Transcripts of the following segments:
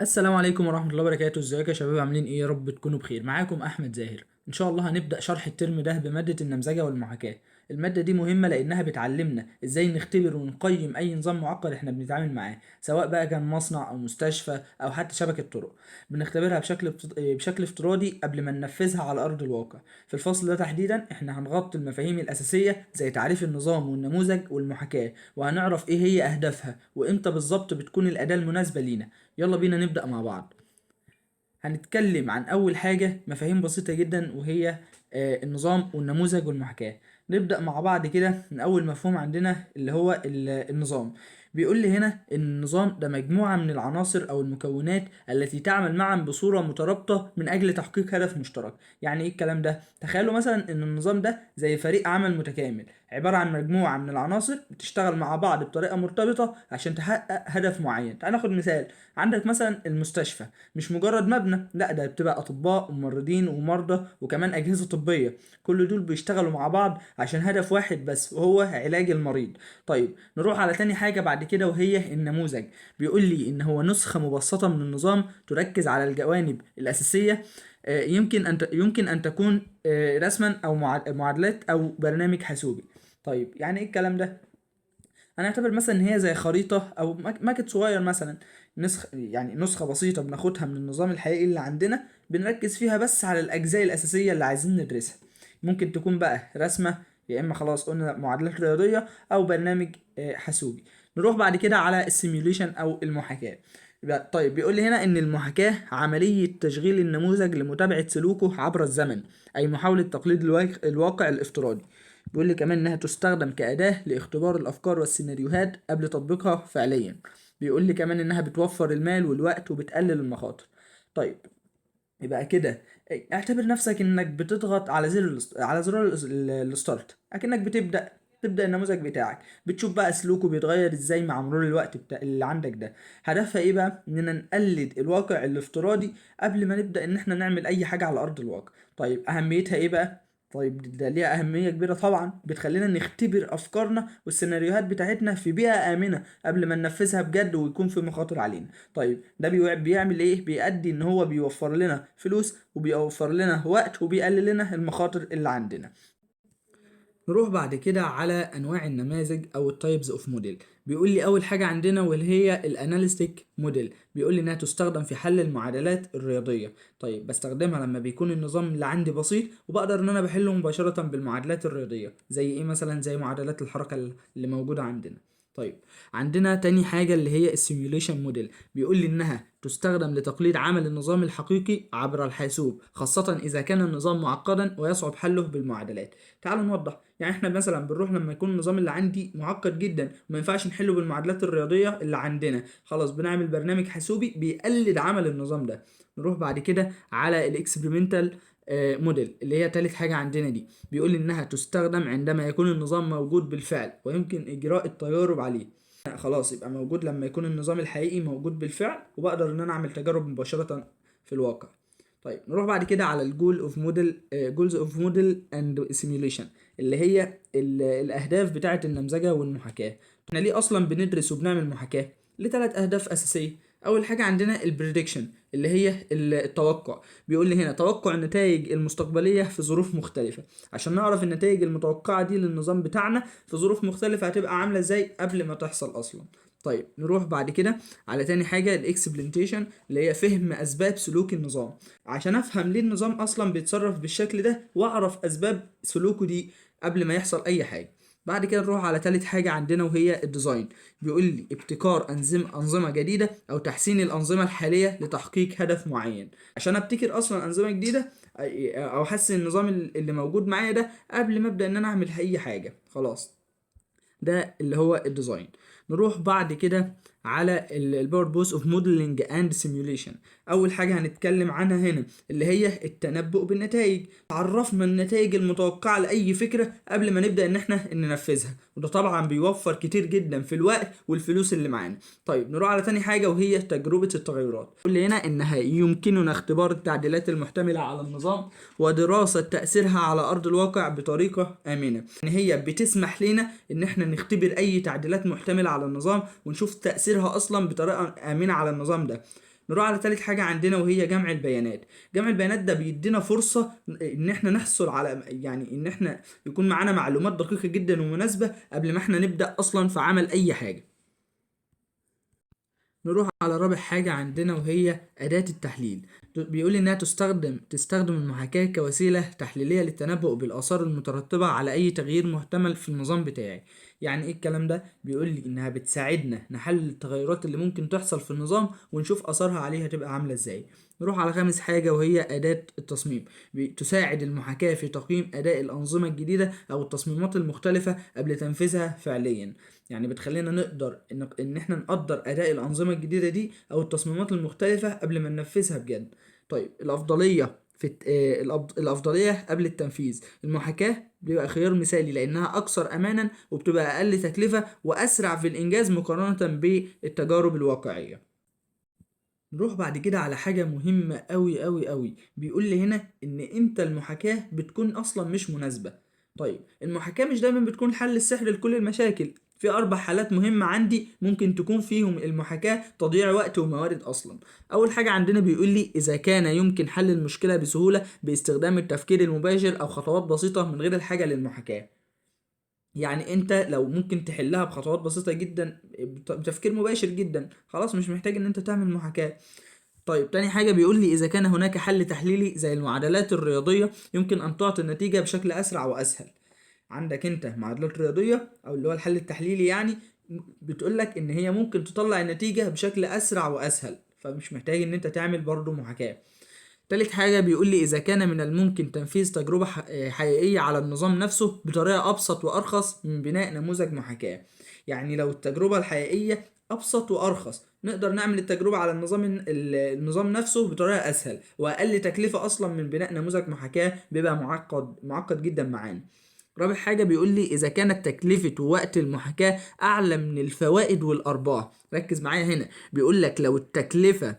السلام عليكم ورحمة الله وبركاته. ازيكم يا شباب؟ عاملين ايه؟ يا رب تكونوا بخير. معاكم احمد زاهر. ان شاء الله هنبدأ شرح الترم ده بمادة النمذجة والمحاكاة. المادة دي مهمة لانها بتعلمنا ازاي نختبر ونقيم اي نظام معقد احنا بنتعامل معاه، سواء بقى كان مصنع او مستشفى او حتى شبكة طرق. بنختبرها بشكل افتراضي قبل ما ننفذها على ارض الواقع. في الفصل ده تحديدا احنا هنغطي المفاهيم الاساسية زي تعريف النظام والنموذج والمحاكاة، وهنعرف ايه هي اهدافها وامتى بالظبط بتكون الاداة المناسبة لينا. يلا بينا نبدأ مع بعض. هنتكلم عن أول حاجة، مفاهيم بسيطة جدا، وهي النظام والنموذج والمحاكاة. نبدأ مع بعض كده من أول مفهوم عندنا اللي هو النظام. بيقول لي هنا إن النظام ده مجموعة من العناصر أو المكونات التي تعمل معا بصورة مترابطة من أجل تحقيق هدف مشترك. يعني إيه الكلام ده؟ تخيلوا مثلا إن النظام ده زي فريق عمل متكامل، عبارة عن مجموعة من العناصر بتشتغل مع بعض بطريقة مرتبطة عشان تحقق هدف معين. تعال ناخد مثال. عندك مثلا المستشفى، مش مجرد مبنى، لا ده بتبقى اطباء وممرضين ومرضى وكمان اجهزه طبيه. كل دول بيشتغلوا مع بعض عشان هدف واحد بس، وهو علاج المريض. طيب نروح على تاني حاجه بعد كده، وهي النموذج. بيقول لي ان هو نسخه مبسطه من النظام تركز على الجوانب الاساسيه. يمكن ان تكون رسما او معادلات او برنامج حاسوبي. طيب يعني ايه الكلام ده؟ هنعتبر مثلا ان هي زي خريطة او ماكت صغير مثلا، نسخة بسيطة بناخدها من النظام الحقيقي اللي عندنا، بنركز فيها بس على الاجزاء الاساسية اللي عايزين ندرسها. ممكن تكون بقى رسمة، يا اما خلاص قلنا معادلات رياضية، او برنامج حاسوبي. نروح بعد كده على السيميوليشن او المحاكاة. طيب بيقول لي هنا ان المحاكاة عملية تشغيل النموذج لمتابعة سلوكه عبر الزمن، اي محاولة تقليد الواقع الافتراضي. بيقول لي كمان انها تستخدم كأداة لاختبار الافكار والسيناريوهات قبل تطبيقها فعليا. بيقول لي كمان انها بتوفر المال والوقت وبتقلل المخاطر. طيب يبقى كده اعتبر نفسك انك بتضغط على زر الستارت، اكنك تبدأ النموذج بتاعك. بتشوف بقى سلوكه بيتغير ازاي مع مرور الوقت اللي عندك ده. هدفها ايه بقى؟ اننا نقلد الواقع الافتراضي قبل ما نبدأ ان احنا نعمل اي حاجة على ارض الواقع. طيب اهميتها ايه بقى؟ طيب ده ليها أهمية كبيرة طبعا، بتخلينا نختبر أفكارنا والسيناريوهات بتاعتنا في بيئة آمنة قبل ما ننفذها بجد ويكون في مخاطر علينا. طيب ده بيعمل إيه؟ بيؤدي إن هو بيوفر لنا فلوس وبيوفر لنا وقت وبيقلل لنا المخاطر اللي عندنا. نروح بعد كده على انواع النماذج او التايبز اوف موديل. بيقول لي اول حاجه عندنا واللي هي الاناليستيك موديل. بيقول لي انها تستخدم في حل المعادلات الرياضيه. طيب بستخدمها لما بيكون النظام اللي عندي بسيط وبقدر ان انا بحله مباشره بالمعادلات الرياضيه، زي ايه مثلا؟ زي معادلات الحركه اللي موجوده عندنا. طيب عندنا تاني حاجة اللي هي السيميوليشن موديل. بيقول لي إنها تستخدم لتقليد عمل النظام الحقيقي عبر الحاسوب، خاصة إذا كان النظام معقدا ويصعب حله بالمعادلات. تعالوا نوضح. يعني احنا مثلا بنروح لما يكون النظام اللي عندي معقد جدا وما ينفعش نحله بالمعادلات الرياضيه اللي عندنا، خلاص بنعمل برنامج حاسوبي بيقلد عمل النظام ده. نروح بعد كده على الاكسبيرمنتال موديل اللي هي تالت حاجه عندنا دي. بيقول انها تستخدم عندما يكون النظام موجود بالفعل ويمكن اجراء التجارب عليه. خلاص يبقى موجود لما يكون النظام الحقيقي موجود بالفعل وبقدر ان انا اعمل تجارب مباشره في الواقع. طيب نروح بعد كده على جولز اوف موديل اند سيميوليشن، اللي هي الاهداف بتاعه النمذجه والمحاكاه. احنا ليه اصلا بندرس وبنعمل محاكاه؟ لثلاث اهداف اساسيه. اول حاجه عندنا البريدكشن اللي هي التوقع. بيقول لي هنا توقع النتائج المستقبليه في ظروف مختلفه، عشان نعرف النتائج المتوقعه دي للنظام بتاعنا في ظروف مختلفه هتبقى عامله ازاي قبل ما تحصل اصلا. طيب نروح بعد كده على تاني حاجه الاكسبلنتيشن، اللي هي فهم اسباب سلوك النظام، عشان افهم ليه النظام اصلا بيتصرف بالشكل ده واعرف اسباب سلوكه دي قبل ما يحصل اي حاجه. بعد كده نروح على تالت حاجة عندنا وهي الديزاين. بيقول لي ابتكار أنظمة جديدة أو تحسين الأنظمة الحالية لتحقيق هدف معين، عشان ابتكر أصلا أنظمة جديدة أو أحسن النظام اللي موجود معايا ده قبل ما أبدأ إن أنا أعمل أي حاجة. خلاص ده اللي هو الديزاين. نروح بعد كده على البيربوس اوف موديلنج اند سيميوليشن. اول حاجه هنتكلم عنها هنا اللي هي التنبؤ بالنتائج. عرفنا النتائج المتوقعه لاي فكره قبل ما نبدا ان احنا ننفذها، وده طبعا بيوفر كتير جدا في الوقت والفلوس اللي معانا. طيب نروح على تاني حاجه وهي تجربه التغيرات. قول هنا انها يمكننا اختبار التعديلات المحتمله على النظام ودراسه تاثيرها على ارض الواقع بطريقه امنه. يعني هي بتسمح لنا ان احنا نختبر اي تعديلات محتمله على النظام ونشوف تاثيرها اصلا بطريقه امنه على النظام ده. نروح على تالت حاجة عندنا وهي جمع البيانات. جمع البيانات ده بيدينا فرصة ان احنا نحصل على، يعني ان احنا يكون معانا معلومات دقيقة جدا ومناسبة قبل ما احنا نبدأ اصلا في عمل اي حاجة. نروح على رابع حاجة عندنا وهي أداة التحليل. بيقول إنها تستخدم المحاكاة كوسيلة تحليلية للتنبؤ بالآثار المترتبة على أي تغيير محتمل في النظام بتاعي. يعني إيه الكلام ده؟ بيقول لي إنها بتساعدنا نحلل التغيرات اللي ممكن تحصل في النظام ونشوف آثارها عليه هتبقى عاملة إزاي. نروح على خامس حاجة وهي أداة التصميم. تساعد المحاكاة في تقييم أداء الأنظمة الجديدة أو التصميمات المختلفة قبل تنفيذها فعليا. يعني بتخلينا نقدر ان احنا نقدر اداء الانظمه الجديده دي او التصميمات المختلفه قبل ما ننفذها بجد. طيب الافضليه في الافضليه قبل التنفيذ. المحاكاه بيبقى خيار مثالي لانها اكثر امانا وبتبقى اقل تكلفه واسرع في الانجاز مقارنه بالتجارب الواقعيه. نروح بعد كده على حاجة مهمة أوي أوي أوي. بيقول لي هنا إن إمتى المحاكاة بتكون أصلا مش مناسبة. طيب المحاكاة مش دايما بتكون حل السحر لكل المشاكل. في 4 حالات مهمة عندي ممكن تكون فيهم المحاكاة تضييع وقت وموارد أصلا. أول حاجة عندنا بيقول لي إذا كان يمكن حل المشكلة بسهولة باستخدام التفكير المباشر أو خطوات بسيطة من غير الحاجة للمحاكاة. يعني انت لو ممكن تحلها بخطوات بسيطة جدا بتفكير مباشر جدا، خلاص مش محتاج ان انت تعمل محاكاة. طيب تاني حاجة بيقول لي إذا كان هناك حل تحليلي زي المعادلات الرياضية يمكن أن تعطي النتيجة بشكل أسرع وأسهل. عندك أنت معادلات رياضية أو اللي هو الحل التحليلي يعني، بتقول لك إن هي ممكن تطلع النتيجة بشكل أسرع وأسهل، فمش محتاج إن أنت تعمل برضو محاكاة. تالت حاجة بيقول لي إذا كان من الممكن تنفيذ تجربة حقيقية على النظام نفسه بطريقة أبسط وأرخص من بناء نموذج محاكاة. يعني لو التجربة الحقيقية أبسط وأرخص نقدر نعمل التجربة على النظام نفسه بطريقة أسهل وأقل تكلفة أصلا من بناء نموذج محاكاة بيبقى معقد جدا معانا. رابع حاجة بيقول لي إذا كانت تكلفة ووقت المحاكاة أعلى من الفوائد والأرباح. ركز معايا هنا، بيقول لك لو التكلفة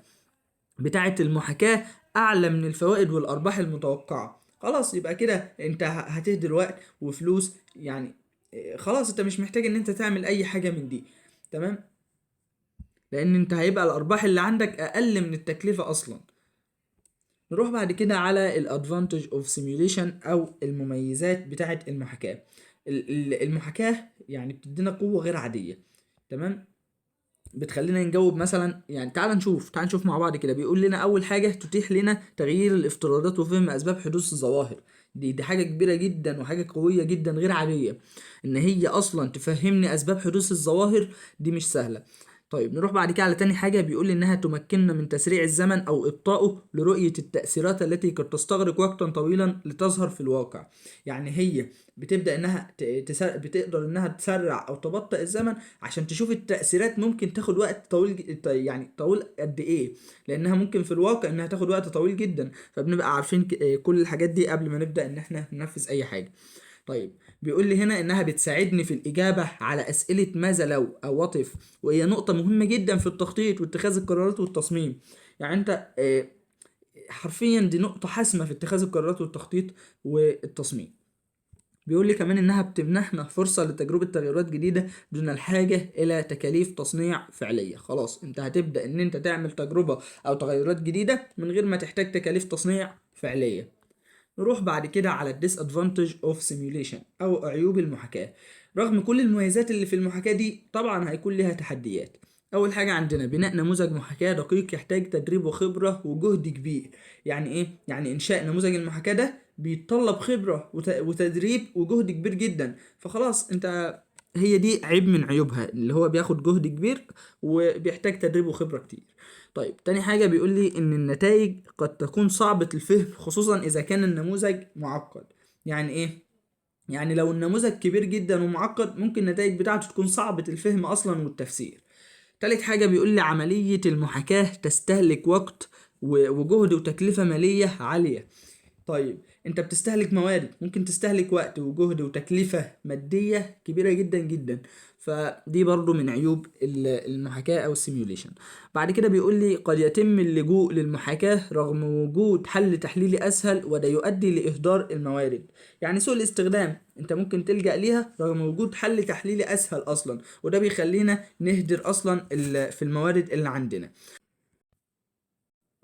بتاعة المحاكاة أعلى من الفوائد والأرباح المتوقعة، خلاص يبقى كده أنت هتهدر وقت وفلوس يعني. خلاص أنت مش محتاج إن أنت تعمل أي حاجة من دي. تمام، لأن أنت هيبقى الأرباح اللي عندك أقل من التكلفة أصلا. نروح بعد كده على الادفانتج اوف سيميوليشن او المميزات بتاعة المحاكاة. المحاكاة يعني بتدينا قوة غير عادية. تمام، بتخلينا نجاوب مثلا، يعني تعال نشوف مع بعض كده. بيقول لنا اول حاجه تتيح لنا تغيير الافتراضات وفهم اسباب حدوث الظواهر. دي حاجه كبيره جدا وحاجه قويه جدا غير عاديه، ان هي اصلا تفهمني اسباب حدوث الظواهر، دي مش سهله. طيب نروح بعد كده على تاني حاجه. بيقول انها تمكننا من تسريع الزمن او ابطائه لرؤيه التاثيرات التي قد تستغرق وقتا طويلا لتظهر في الواقع. يعني هي بتبدا انها بتقدر انها تسرع او تبطئ الزمن عشان تشوف التأثيرات ممكن تاخد وقت طويل يعني طويل قد ايه، لانها ممكن في الواقع انها تاخد وقت طويل جدا، فبنبقى عارفين كل الحاجات دي قبل ما نبدأ ان احنا ننفذ اي حاجة. طيب بيقول لي هنا انها بتساعدني في الاجابة على اسئلة ماذا لو او وات، وهي نقطة مهمة جدا في التخطيط واتخاذ القرارات والتصميم. يعني انت حرفيا دي نقطة حاسمة في اتخاذ القرارات والتخطيط والتصميم. بيقول لي كمان انها بتمنحنا فرصة لتجربة تغيرات جديدة دون الحاجة الى تكاليف تصنيع فعلية. خلاص انت هتبدأ ان انت تعمل تجربة او تغيرات جديدة من غير ما تحتاج تكاليف تصنيع فعلية. نروح بعد كده على الديس ادفانتج اوف سيميوليشن او عيوب المحاكاة. رغم كل المميزات اللي في المحاكاة دي طبعا هيكون لها تحديات. اول حاجة عندنا بناء نموذج محاكاة دقيق يحتاج تدريب وخبرة وجهد كبير. يعني ايه؟ يعني انشاء نموذج المحاكاة ده بيتطلب خبرة وتدريب وجهد كبير جدا. فخلاص انت، هي دي عيب من عيوبها اللي هو بياخد جهد كبير وبيحتاج تدريب وخبرة كتير. طيب تاني حاجة بيقول لي إن النتائج قد تكون صعبة الفهم خصوصا إذا كان النموذج معقد. يعني إيه؟ يعني لو النموذج كبير جدا ومعقد ممكن النتائج بتاعته تكون صعبة الفهم أصلا والتفسير. تالت حاجة بيقول لي عملية المحاكاة تستهلك وقت وجهد وتكلفة مالية عالية. طيب انت بتستهلك موارد، ممكن تستهلك وقت وجهد وتكلفة مادية كبيرة جدا جدا. فدي برضو من عيوب المحاكاة او السيميوليشن. بعد كده بيقول لي قد يتم اللجوء للمحاكاة رغم وجود حل تحليلي اسهل وده يؤدي لاهدار الموارد. يعني سوء الاستخدام انت ممكن تلجأ ليها رغم وجود حل تحليلي اسهل اصلا، وده بيخلينا نهدر اصلا في الموارد اللي عندنا.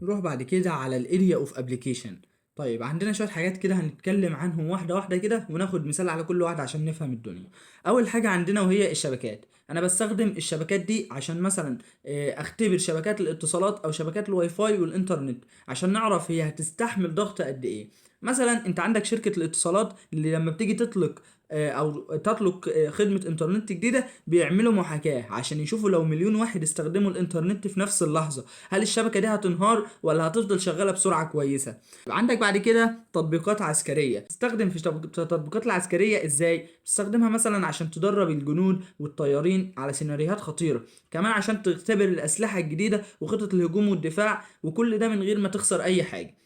نروح بعد كده على الاريا اوف ابلكيشن. طيب عندنا شويه حاجات كده هنتكلم عنهم واحده واحده كده، وناخد مثال على كل واحده عشان نفهم الدنيا. اول حاجه عندنا وهي الشبكات. انا بستخدم الشبكات دي عشان مثلا اختبر شبكات الاتصالات او شبكات الواي فاي والانترنت، عشان نعرف هي هتستحمل ضغط قد ايه. مثلا انت عندك شركه الاتصالات اللي لما بتيجي تطلق او تطلق خدمه انترنت جديده، بيعملوا محاكاه عشان يشوفوا لو مليون واحد استخدموا الانترنت في نفس اللحظه، هل الشبكة دي هتنهار ولا هتفضل شغالة بسرعة كويسة. عندك بعد كده تطبيقات عسكرية. تستخدم في التطبيقات العسكرية ازاي؟ تستخدمها مثلا عشان تدرب الجنود والطيارين على سيناريوهات خطيرة، كمان عشان تختبر الأسلحة الجديدة وخطط الهجوم والدفاع، وكل ده من غير ما تخسر أي حاجة.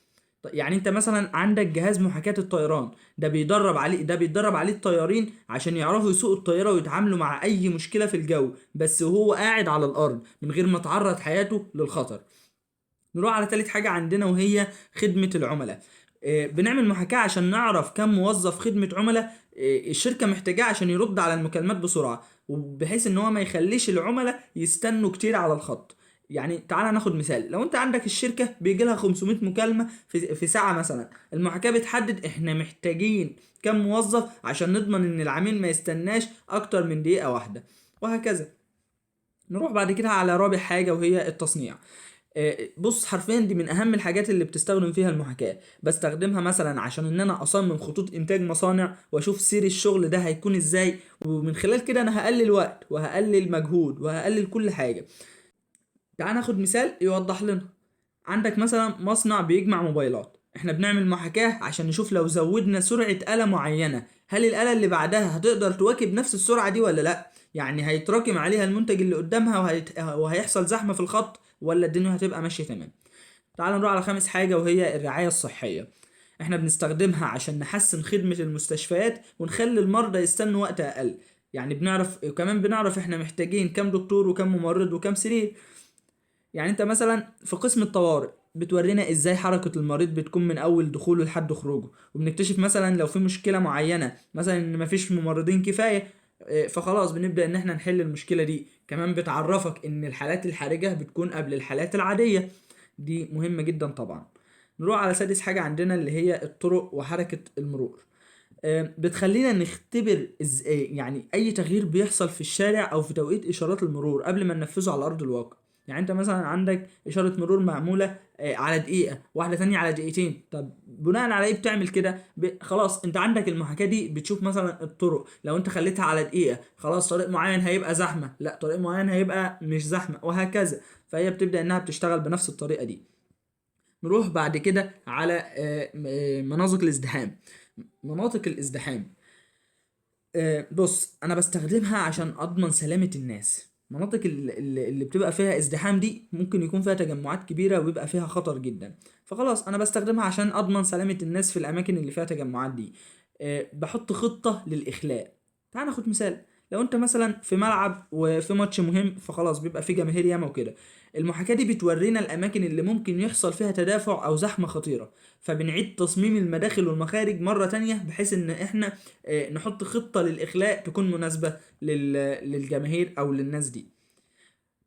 يعني انت مثلا عندك جهاز محاكاة الطيران، ده بيتدرب عليه الطيارين عشان يعرفوا يسوقوا الطيارة ويتعاملوا مع اي مشكلة في الجو، بس وهو قاعد على الارض من غير ما تعرض حياته للخطر. نروح على تالت حاجة عندنا وهي خدمة العملاء. بنعمل محاكاة عشان نعرف كم موظف خدمة عملاء الشركة محتاجاه عشان يرد على المكالمات بسرعة، وبحيث ان هو ما يخليش العملاء يستنوا كتير على الخط. يعني تعالى ناخد مثال، لو انت عندك الشركة بيجي لها 500 مكالمة في ساعة مثلا، المحاكاة بتحدد احنا محتاجين كم موظف عشان نضمن ان العميل ما يستناش اكتر من دقيقة واحدة، وهكذا. نروح بعد كده على رابع حاجة وهي التصنيع. بص حرفيا دي من اهم الحاجات اللي بتستخدم فيها المحاكاة. بستخدمها مثلا عشان ان انا اصمم خطوط انتاج مصانع، واشوف سير الشغل ده هيكون ازاي، ومن خلال كده انا هقلل وقت وهقلل مجهود وهقلل كل حاجة. تعال ناخد مثال يوضح لنا. عندك مثلا مصنع بيجمع موبايلات، احنا بنعمل محاكاة عشان نشوف لو زودنا سرعة آلة معينة، هل الآلة اللي بعدها هتقدر تواكب نفس السرعة دي ولا لا. يعني هيتراكم عليها المنتج اللي قدامها وهيحصل زحمة في الخط، ولا الدنيا هتبقى ماشية تمام. تعال نروح على خامس حاجة وهي الرعاية الصحية. احنا بنستخدمها عشان نحسن خدمة المستشفيات ونخلي المرضى يستنوا وقت أقل. يعني بنعرف، وكمان بنعرف احنا محتاجين كام دكتور وكام ممرض وكام سرير. يعني انت مثلا في قسم الطوارئ بتورينا ازاي حركة المريض بتكون من اول دخوله لحد خروجه، وبنكتشف مثلا لو في مشكلة معينة، مثلا ان مفيش ممرضين كفاية، فخلاص بنبدأ ان احنا نحل المشكلة دي. كمان بتعرفك ان الحالات الحرجة بتكون قبل الحالات العادية، دي مهمة جدا طبعا. نروح على سادس حاجة عندنا اللي هي الطرق وحركة المرور. بتخلينا نختبر يعني اي تغيير بيحصل في الشارع او في توقيت اشارات المرور قبل ما ننفذه على ارض الواقع. يعني انت مثلا عندك اشارة مرور معمولة على دقيقة واحدة، تانية على دقيقتين، طب بناء على ايه بتعمل كده؟ خلاص انت عندك المحاكاة دي بتشوف مثلا الطرق، لو انت خليتها على دقيقة خلاص طريق معين هيبقى زحمة، لا طريق معين هيبقى مش زحمة، وهكذا. فهي بتبدأ انها بتشتغل بنفس الطريقة دي. نروح بعد كده على مناطق الازدحام. مناطق الازدحام، بص انا بستخدمها عشان اضمن سلامة الناس. مناطق اللي بتبقى فيها ازدحام دي ممكن يكون فيها تجمعات كبيرة ويبقى فيها خطر جدا، فخلاص انا بستخدمها عشان اضمن سلامة الناس في الاماكن اللي فيها تجمعات دي. بحط خطة للاخلاء. تعال ناخد مثال، لو انت مثلا في ملعب وفي ماتش مهم، فخلاص بيبقى في جماهير ياما وكده، المحاكاة دي بتورينا الاماكن اللي ممكن يحصل فيها تدافع او زحمة خطيرة، فبنعيد تصميم المداخل والمخارج مرة تانية بحيث ان احنا نحط خطة للإخلاء تكون مناسبة للجماهير أو للناس دي.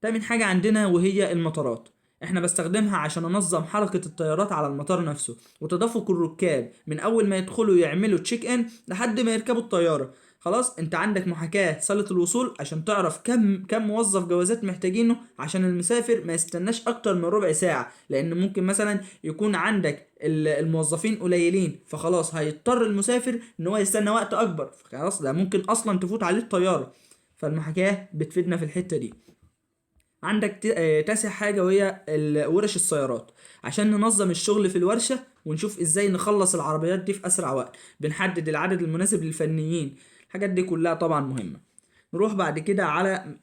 تامن حاجة عندنا وهي المطارات. احنا بستخدمها عشان انظم حركة الطيارات على المطار نفسه، وتدفق الركاب من اول ما يدخلوا يعملوا تشيك ان لحد ما يركبوا الطيارة. خلاص انت عندك محاكاة صالة الوصول عشان تعرف كم موظف جوازات محتاجينه عشان المسافر ما يستناش اكتر من ربع ساعة، لان ممكن مثلا يكون عندك الموظفين قليلين، فخلاص هيضطر المسافر ان هو يستنى وقت اكبر، خلاص ده ممكن اصلا تفوت عليه الطيارة. فالمحاكاة بتفيدنا في الحتة دي. عندك تاسع حاجة وهي ورش السيارات، عشان ننظم الشغل في الورشة ونشوف ازاي نخلص العربيات دي في اسرع وقت، بنحدد العدد المناسب للفنيين. الحاجات دي كلها طبعا مهمة. نروح بعد كده على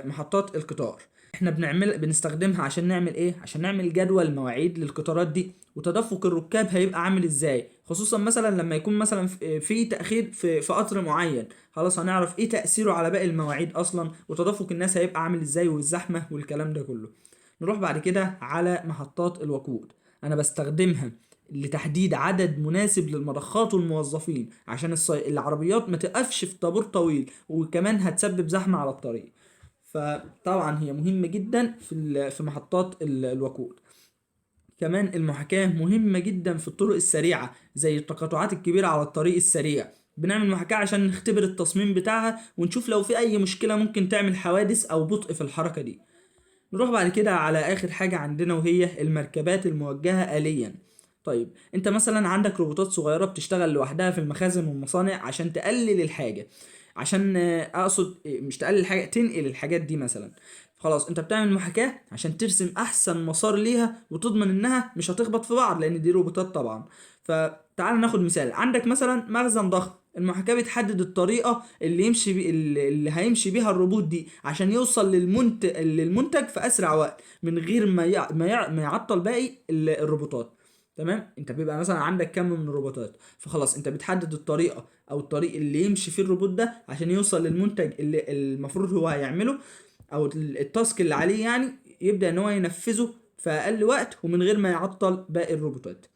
محطات القطار. احنا بنستخدمها عشان نعمل ايه؟ عشان نعمل جدول مواعيد للقطارات دي، وتدفق الركاب هيبقى عامل ازاي، خصوصا مثلا لما يكون مثلا في تأخير في قطر معين، خلاص هنعرف ايه تأثيره على باقي المواعيد اصلا، وتدفق الناس هيبقى عامل ازاي والزحمة والكلام ده كله. نروح بعد كده على محطات الوقود. انا بستخدمها لتحديد عدد مناسب للمضخات والموظفين عشان العربيات ما تقفش في طابور طويل، وكمان هتسبب زحمة على الطريق. فطبعا هي مهمة جدا في محطات الوقود. كمان المحاكاة مهمة جدا في الطرق السريعة زي التقاطعات الكبيرة على الطريق السريع. بنعمل محاكاة عشان نختبر التصميم بتاعها ونشوف لو في أي مشكلة ممكن تعمل حوادث أو بطء في الحركة دي. نروح بعد كده على آخر حاجة عندنا وهي المركبات الموجهة آليا. طيب انت مثلا عندك روبوتات صغيرة بتشتغل لوحدها في المخازن والمصانع عشان تقلل الحاجة، عشان اقصد مش تقلل الحاجة، تنقل الحاجات دي مثلا. خلاص انت بتعمل محاكاة عشان ترسم احسن مسار ليها وتضمن انها مش هتخبط في بعض لان دي روبوتات طبعا. فتعال ناخد مثال، عندك مثلا مخزن ضخم، المحاكاة بتحدد الطريقة اللي يمشي اللي هيمشي بيها الروبوت دي عشان يوصل للمنتج في اسرع وقت من غير ما يعطل باقي الروبوتات. تمام، انت بيبقى مثلا عندك كم من الروبوتات، فخلاص انت بتحدد الطريقة او الطريق اللي يمشي فيه الروبوت ده عشان يوصل للمنتج اللي المفروض هو هيعمله، او التاسك اللي عليه يعني، يبدأ ان هو ينفذه في اقل وقت ومن غير ما يعطل باقي الروبوتات.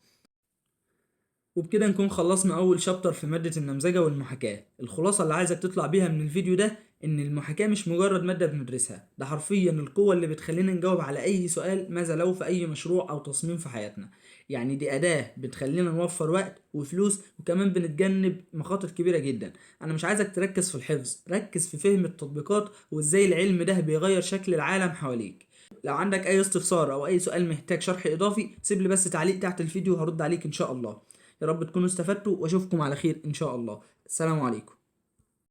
وبكده نكون خلصنا أول شابتر في مادة النمذجة والمحاكاة. الخلاصة اللي عايزك تطلع بيها من الفيديو ده إن المحاكاة مش مجرد مادة بندرسها، ده حرفيا القوة اللي بتخلينا نجاوب على أي سؤال ماذا لو في أي مشروع أو تصميم في حياتنا. يعني دي أداة بتخلينا نوفر وقت وفلوس وكمان بنتجنب مخاطر كبيرة جدا. أنا مش عايزك تركز في الحفظ، ركز في فهم التطبيقات وإزاي العلم ده بيغير شكل العالم حواليك. لو عندك أي استفسار أو أي سؤال محتاج شرح إضافي سيب لي بس تعليق تحت الفيديو هرد عليك إن شاء الله. يا رب تكونوا استفدتوا واشوفكم على خير ان شاء الله. السلام عليكم.